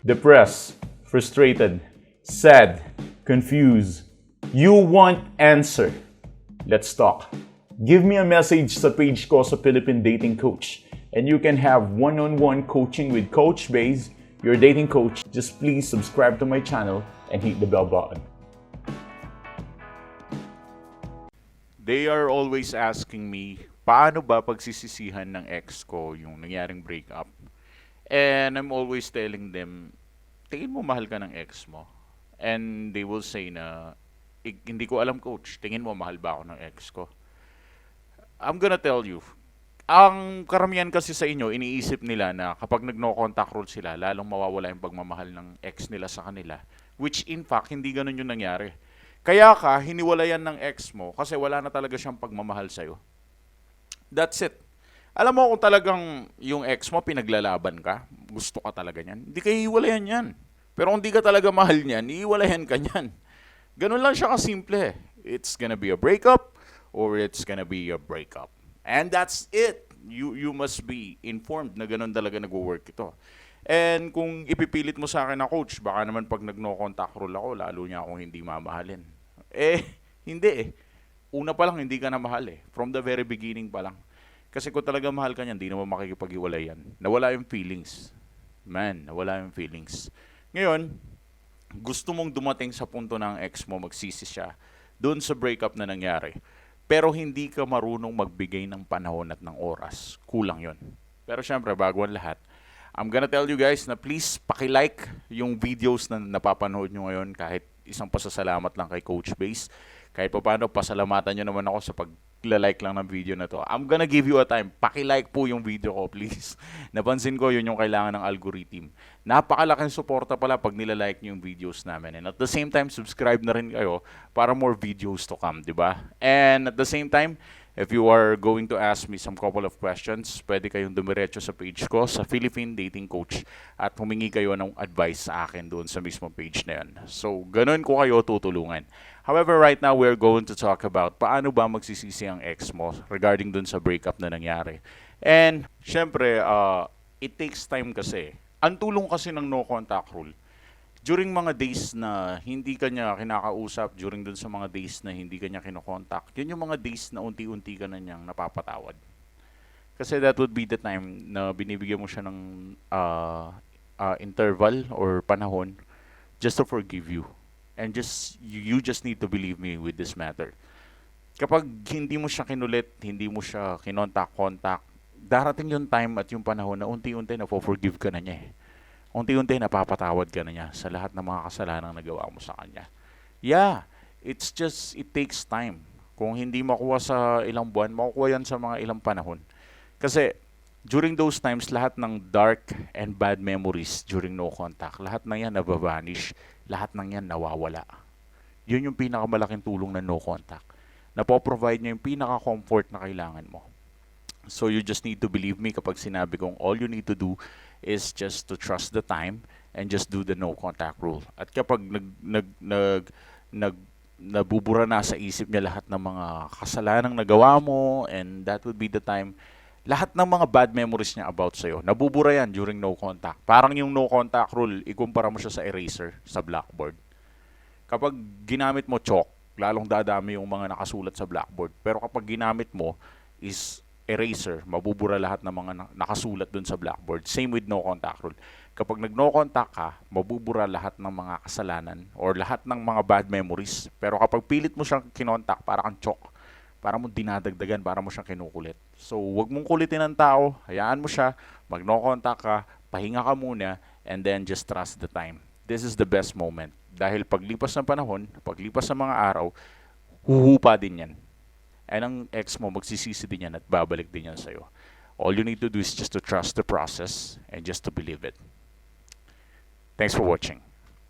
Depressed, frustrated, sad, confused. You want answer. Let's talk. Give me a message sa page ko sa Philippine Dating Coach and you can have one-on-one coaching with Coach Baze, your dating coach. Just please subscribe to my channel and hit the bell button. They are always asking me, paano ba pagsisisihan ng ex ko yung nangyaring breakup? And I'm always telling them, tingin mo mahal ka ng ex mo? And they will say na, hindi ko alam coach, tingin mo mahal ba ako ng ex ko? I'm gonna tell you, ang karamihan kasi sa inyo, iniisip nila na kapag nag-no contact rule sila, lalong mawawala yung pagmamahal ng ex nila sa kanila. Which in fact, hindi ganun yung nangyari. Kaya ka, hiniwalayan ng ex mo kasi wala na talaga siyang pagmamahal sa'yo. That's it. Alam mo kung talagang yung ex mo pinaglalaban ka, gusto ka talaga niyan, hindi ka hiwalayan yan. Pero kung hindi ka talaga mahal niyan, hiwalayan ka niyan. Ganun lang siya kasimple. It's gonna be a breakup or it's gonna be a breakup. And that's it. You must be informed na ganun talaga nag-work ito. And kung ipipilit mo sa akin na coach, baka naman pag nag-no contact rule ako, lalo niya akong hindi mamahalin. Hindi eh. Una pa lang, hindi ka na mahal eh. From the very beginning pa lang. Kasi kung talaga mahal ka niyan, hindi naman makikipag-iwalay yan. Nawala yung feelings. Man, nawala yung feelings. Ngayon, gusto mong dumating sa punto ng ex mo, magsisi siya doon sa breakup na nangyari. Pero hindi ka marunong magbigay ng panahon at ng oras. Kulang yon. Pero syempre, bago ang lahat, I'm gonna tell you guys na please paki-like yung videos na napapanood nyo ngayon kahit isang pasasalamat lang kay Coach Baze. Kahit pa paano, pasalamatan nyo naman ako sa pag-like lang ng video na to. I'm gonna give you a time. Paki-like po yung video ko, please. Napansin ko, yun yung kailangan ng algorithm. Napakalaking suporta pala pag nilalike nyo yung videos namin. And at the same time, subscribe na rin kayo para more videos to come, di ba? And at the same time, if you are going to ask me some couple of questions, pwede kayong dumiretso sa page ko, sa Philippine Dating Coach, at humingi kayo ng advice sa akin doon sa mismo page na yun. So, ganun ko kayo tutulungan. However, right now, we're going to talk about paano ba magsisisi ang ex mo regarding doon sa breakup na nangyari. And, syempre, it takes time kasi. Ang tulong kasi ng no contact rule, during mga days na hindi ka niya kinakausap, during dun sa mga days na hindi ka niya kinokontak, yun yung mga days na unti-unti ka na niyang napapatawad. Kasi that would be the time na binibigyan mo siya ng interval or panahon just to forgive you. And you just need to believe me with this matter. Kapag hindi mo siya kinulit, hindi mo siya kinontak-kontak, darating yung time at yung panahon na unti-unti na forgive ka na niya eh. Unti-unti napapatawad ka na niya sa lahat ng mga kasalanang nagawa mo sa kanya. Yeah, it takes time. Kung hindi makuha sa ilang buwan, makukuha yan sa mga ilang panahon. Kasi during those times, lahat ng dark and bad memories during no contact, lahat ng yan nabavanish, lahat ng yan nawawala. Yun yung pinakamalaking tulong ng no contact. Napoprovide niya yung pinaka-comfort na kailangan mo. So you just need to believe me kapag sinabi kong all you need to do is just to trust the time and just do the no contact rule. At kapag nabubura na sa isip niya lahat ng mga kasalanang nagawa mo, and that would be the time, lahat ng mga bad memories niya about sa'yo, nabubura yan during no contact. Parang yung no contact rule, ikumpara mo siya sa eraser, sa blackboard. Kapag ginamit mo chalk, lalong dadami yung mga nakasulat sa blackboard. Pero kapag ginamit mo is eraser, mabubura lahat ng mga nakasulat dun sa blackboard. Same with no contact rule. Kapag nag-no contact ka, mabubura lahat ng mga kasalanan or lahat ng mga bad memories. Pero kapag pilit mo siyang kinontak, para kang chalk, para mo dinadagdagan, para mo siyang kinukulit. So, wag mong kulitin ng tao, hayaan mo siya, mag-no contact ka, pahinga ka muna, and then just trust the time. This is the best moment. Dahil paglipas ng panahon, paglipas ng mga araw, huhupa din yan. And ang ex mo, magsisisi din yan at babalik din yan sa'yo. All you need to do is just to trust the process and just to believe it. Thanks for watching.